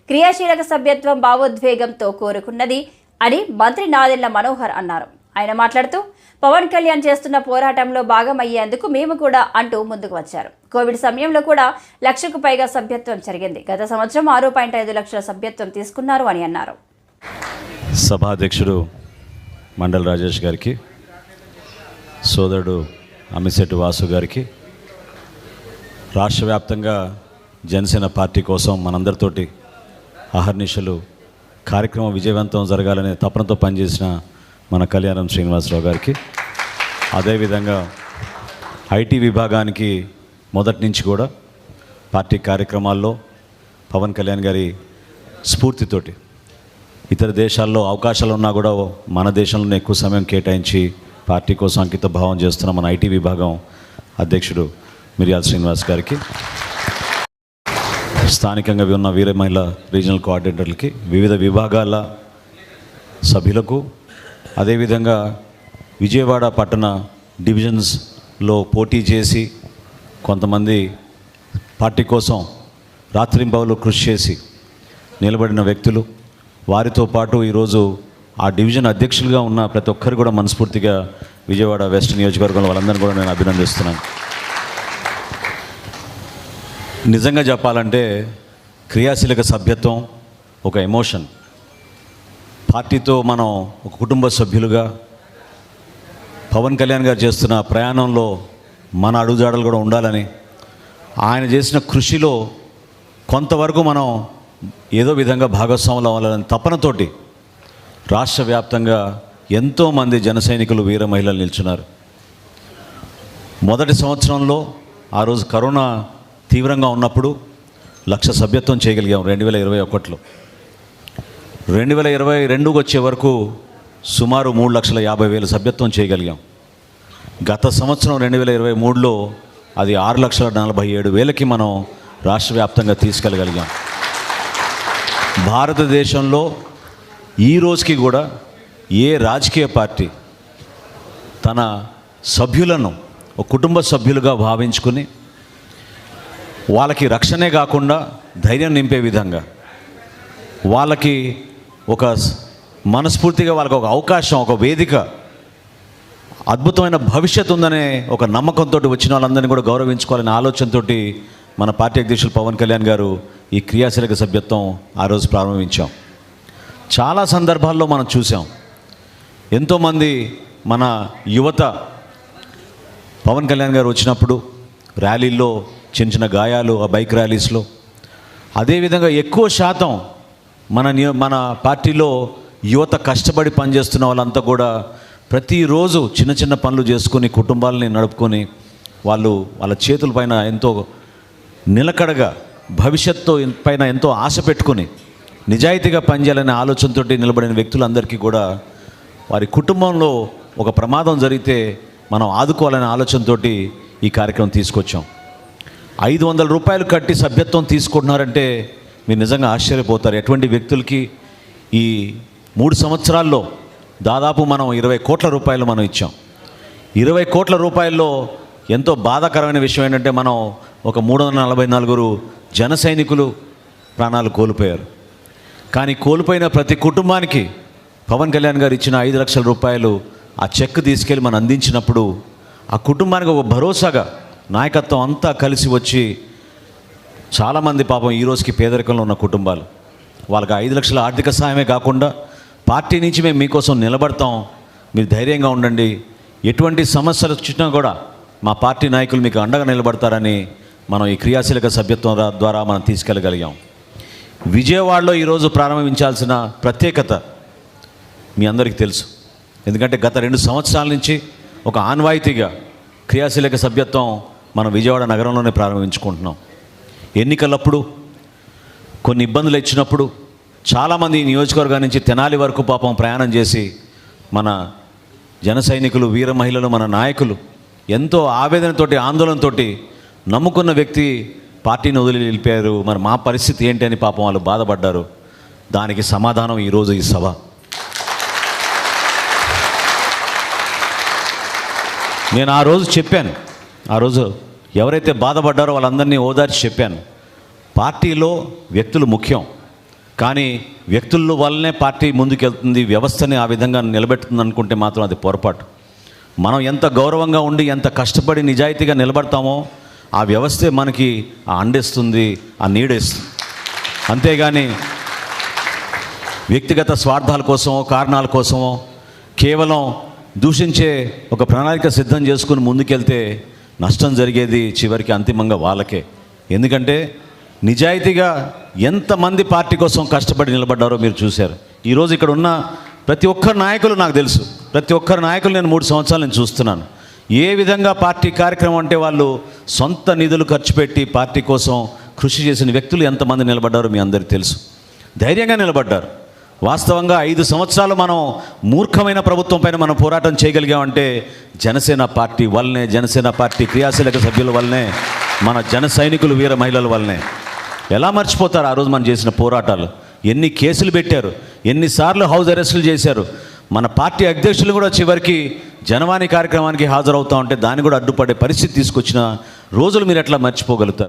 క్రియాశీలక సభ్యత్వం భావోద్వేగంతో కోరుకున్నది అని మంత్రి నాదెళ్ల మనోహర్ అన్నారు. ఆయన మాట్లాడుతూ పవన్ కళ్యాణ్ చేస్తున్న పోరాటంలో భాగమయ్యేందుకు మేము కూడా అంటూ ముందుకు వచ్చారు. కోవిడ్ సమయంలో కూడా 1,00,000కు పైగా సభ్యత్వం జరిగింది. గత సంవత్సరం 6.5 లక్షల సభ్యత్వం తీసుకున్నారు అని అన్నారు. సభాధ్యక్షుడు మండల్ రాజేష్ గారికి, సోదరుడు అమిశెట్టి వాసు గారికి, రాష్ట్ర వ్యాప్తంగా జనసేన పార్టీ కోసం మనందరితోటి అహర్నిశలు కార్యక్రమం విజయవంతం జరగాలనే తపనతో పనిచేసిన మన కళ్యాణం శ్రీనివాసరావు గారికి, అదేవిధంగా ఐటీ విభాగానికి మొదటి నుంచి కూడా పార్టీ కార్యక్రమాల్లో పవన్ కళ్యాణ్ గారి స్ఫూర్తితోటి ఇతర దేశాల్లో అవకాశాలు ఉన్నా కూడా మన దేశంలోనే ఎక్కువ సమయం కేటాయించి పార్టీ కోసం అంకిత భావం చేస్తున్న మన ఐటీ విభాగం అధ్యక్షుడు మిర్యాల శ్రీనివాస్ గారికి, స్థానికంగా ఉన్న వీర మహిళ రీజనల్ కోఆర్డినేటర్లకి, వివిధ విభాగాల సభ్యులకు, అదేవిధంగా విజయవాడ పట్టణ డివిజన్స్లో పోటీ చేసి కొంతమంది పార్టీ కోసం రాత్రింబవలు కృషి చేసి నిలబడిన వ్యక్తులు, వారితో పాటు ఈరోజు ఆ డివిజన్ అధ్యక్షులుగా ఉన్న ప్రతి ఒక్కరు కూడా మనస్ఫూర్తిగా విజయవాడ వెస్ట్ నియోజకవర్గంలో వాళ్ళందరినీ కూడా నేను అభినందిస్తున్నాను. నిజంగా చెప్పాలంటే క్రియాశీలక సభ్యత్వం ఒక ఎమోషన్. పార్టీతో మనం ఒక కుటుంబ సభ్యులుగా పవన్ కళ్యాణ్ గారు చేస్తున్న ప్రయాణంలో మన అడుగుజాడలు కూడా ఉండాలని, ఆయన చేసిన కృషిలో కొంతవరకు మనం ఏదో విధంగా భాగస్వాములు అవ్వాలని తపనతోటి రాష్ట్ర వ్యాప్తంగా ఎంతోమంది జన సైనికులు, వీర మహిళలు నిల్చున్నారు. మొదటి సంవత్సరంలో ఆ రోజు కరోనా తీవ్రంగా ఉన్నప్పుడు 1,00,000 సభ్యత్వం చేయగలిగాం 2021లో. 2022 వచ్చే వరకు సుమారు 3,50,000 సభ్యత్వం చేయగలిగాం. గత సంవత్సరం 2023లో అది 6,47,000కి మనం రాష్ట్ర వ్యాప్తంగా తీసుకెళ్ళగలిగాం. భారతదేశంలో ఈ రోజుకి కూడా ఏ రాజకీయ పార్టీ తన సభ్యులను ఒక కుటుంబ సభ్యులుగా భావించుకుని వాళ్ళకి రక్షణే కాకుండా ధైర్యం నింపే విధంగా, వాళ్ళకి ఒక మనస్ఫూర్తిగా వాళ్ళకి ఒక అవకాశం, ఒక వేదిక, అద్భుతమైన భవిష్యత్తు ఉందనే ఒక నమ్మకంతో వచ్చిన వాళ్ళందరినీ కూడా గౌరవించుకోవాలనే ఆలోచనతో మన పార్టీ అధ్యక్షులు పవన్ కళ్యాణ్ గారు ఈ క్రియాశీలక సభ్యత్వం ఆ రోజు ప్రారంభించాం. చాలా సందర్భాల్లో మనం చూసాం, ఎంతోమంది మన యువత పవన్ కళ్యాణ్ గారు వచ్చినప్పుడు ర్యాలీల్లో చిన్న చిన్న గాయాలు, ఆ బైక్ ర్యాలీస్లో, అదేవిధంగా ఎక్కువ శాతం మన పార్టీలో యువత కష్టపడి పనిచేస్తున్న వాళ్ళంతా కూడా ప్రతిరోజు చిన్న చిన్న పనులు చేసుకొని కుటుంబాలని నడుపుకొని వాళ్ళ చేతులపైన ఎంతో నిలకడగా భవిష్యత్తు పైన ఎంతో ఆశ పెట్టుకొని నిజాయితీగా పనిచేయాలనే ఆలోచనతో నిలబడిన వ్యక్తులందరికీ కూడా వారి కుటుంబంలో ఒక ప్రమాదం జరిగితే మనం ఆదుకోవాలనే ఆలోచనతో ఈ కార్యక్రమం తీసుకొచ్చాం. 500 రూపాయలు కట్టి సభ్యత్వం తీసుకుంటున్నారంటే మీరు నిజంగా ఆశ్చర్యపోతారు. ఎటువంటి వ్యక్తులకి ఈ 3 సంవత్సరాల్లో దాదాపు మనం 20 కోట్ల రూపాయలు మనం ఇచ్చాం. 20 కోట్ల రూపాయల్లో ఎంతో బాధాకరమైన విషయం ఏంటంటే మనం ఒక 344 జన సైనికులు ప్రాణాలు కోల్పోయారు. కానీ కోల్పోయిన ప్రతి కుటుంబానికి పవన్ కళ్యాణ్ గారు ఇచ్చిన 5 లక్షల రూపాయలు ఆ చెక్ తీసుకెళ్ళి మనం అందించినప్పుడు ఆ కుటుంబానికి ఒక భరోసాగా నాయకత్వం అంతా కలిసి వచ్చి చాలామంది పాపం ఈ రోజుకి పేదరికంలో ఉన్న కుటుంబాలు, వాళ్ళకి 5 లక్షల ఆర్థిక సహాయమే కాకుండా పార్టీ నుంచి మేము మీకోసం నిలబడతాం, మీరు ధైర్యంగా ఉండండి, ఎటువంటి సమస్యలు వచ్చినా కూడా మా పార్టీ నాయకులు మీకు అండగా నిలబడతారని మనం ఈ క్రియాశీలక సభ్యత్వం ద్వారా మనం తీసుకెళ్ళగలిగాం. విజయవాడలో ఈరోజు ప్రారంభించాల్సిన ప్రత్యేకత మీ అందరికీ తెలుసు. ఎందుకంటే గత 2 సంవత్సరాల నుంచి ఒక ఆన్వాయితీగా క్రియాశీలక సభ్యత్వం మనం విజయవాడ నగరంలోనే ప్రారంభించుకుంటున్నాం. ఎన్నికలప్పుడు కొన్ని ఇబ్బందులు ఇచ్చినప్పుడు చాలామంది నియోజకవర్గం నుంచి తెనాలి వరకు పాపం ప్రయాణం చేసి మన జన సైనికులు, వీర మహిళలు, మన నాయకులు ఎంతో ఆవేదనతోటి, ఆందోళనతోటి నమ్ముకున్న వ్యక్తి పార్టీని వదిలి వెళ్ళిపోయారు, మరి మా పరిస్థితి ఏంటి అని పాపం వాళ్ళు బాధపడ్డారు. దానికి సమాధానం ఈరోజు ఈ సభ. నేను ఆ రోజు చెప్పాను, ఆ రోజు ఎవరైతే బాధపడ్డారో వాళ్ళందరినీ ఓదార్చి చెప్పాను, పార్టీలో వ్యక్తులు ముఖ్యం, కానీ వ్యక్తుల వల్లనే పార్టీ ముందుకెళ్తుంది, వ్యవస్థని ఆ విధంగా నిలబెడుతుంది అనుకుంటే మాత్రం అది పొరపాటు. మనం ఎంత గౌరవంగా ఉండి ఎంత కష్టపడి నిజాయితీగా నిలబడతామో ఆ వ్యవస్థే మనకి ఆ అండేస్తుంది, ఆ నీడేస్తుంది. అంతేగాని వ్యక్తిగత స్వార్థాల కోసమో కారణాల కోసమో కేవలం దూషించే ఒక ప్రణాళిక సిద్ధం చేసుకుని ముందుకెళ్తే నష్టం జరిగేది చివరికి అంతిమంగా వాళ్ళకే. ఎందుకంటే నిజాయితీగా ఎంతమంది పార్టీ కోసం కష్టపడి నిలబడ్డారో మీరు చూశారు. ఈరోజు ఇక్కడ ఉన్న ప్రతి ఒక్కరు నాయకులు నాకు తెలుసు, ప్రతి ఒక్కరు నాయకులు నేను 3 సంవత్సరాలు నేను చూస్తున్నాను. ఏ విధంగా పార్టీ కార్యక్రమం అంటే వాళ్ళు సొంత నిధులు ఖర్చు పెట్టి పార్టీ కోసం కృషి చేసిన వ్యక్తులు ఎంతమంది నిలబడ్డారో మీ అందరికీ తెలుసు. ధైర్యంగా నిలబడ్డారు. వాస్తవంగా 5 సంవత్సరాలు మనం మూర్ఖమైన ప్రభుత్వం పైన మనం పోరాటం చేయగలిగామంటే జనసేన పార్టీ వల్లనే, జనసేన పార్టీ క్రియాశీలక సభ్యుల వల్లనే, మన జన సైనికులు వీర మహిళల వల్లనే. ఎలా మర్చిపోతారు ఆ రోజు మనం చేసిన పోరాటాలు? ఎన్ని కేసులు పెట్టారు, ఎన్నిసార్లు హౌస్ అరెస్టులు చేశారు. మన పార్టీ అధ్యక్షులు కూడా చివరికి జనవాణి కార్యక్రమానికి హాజరవుతా ఉంటే దాన్ని కూడా అడ్డుపడే పరిస్థితి తీసుకొచ్చిన రోజులు మీరు ఎట్లా మర్చిపోగలుగుతారు?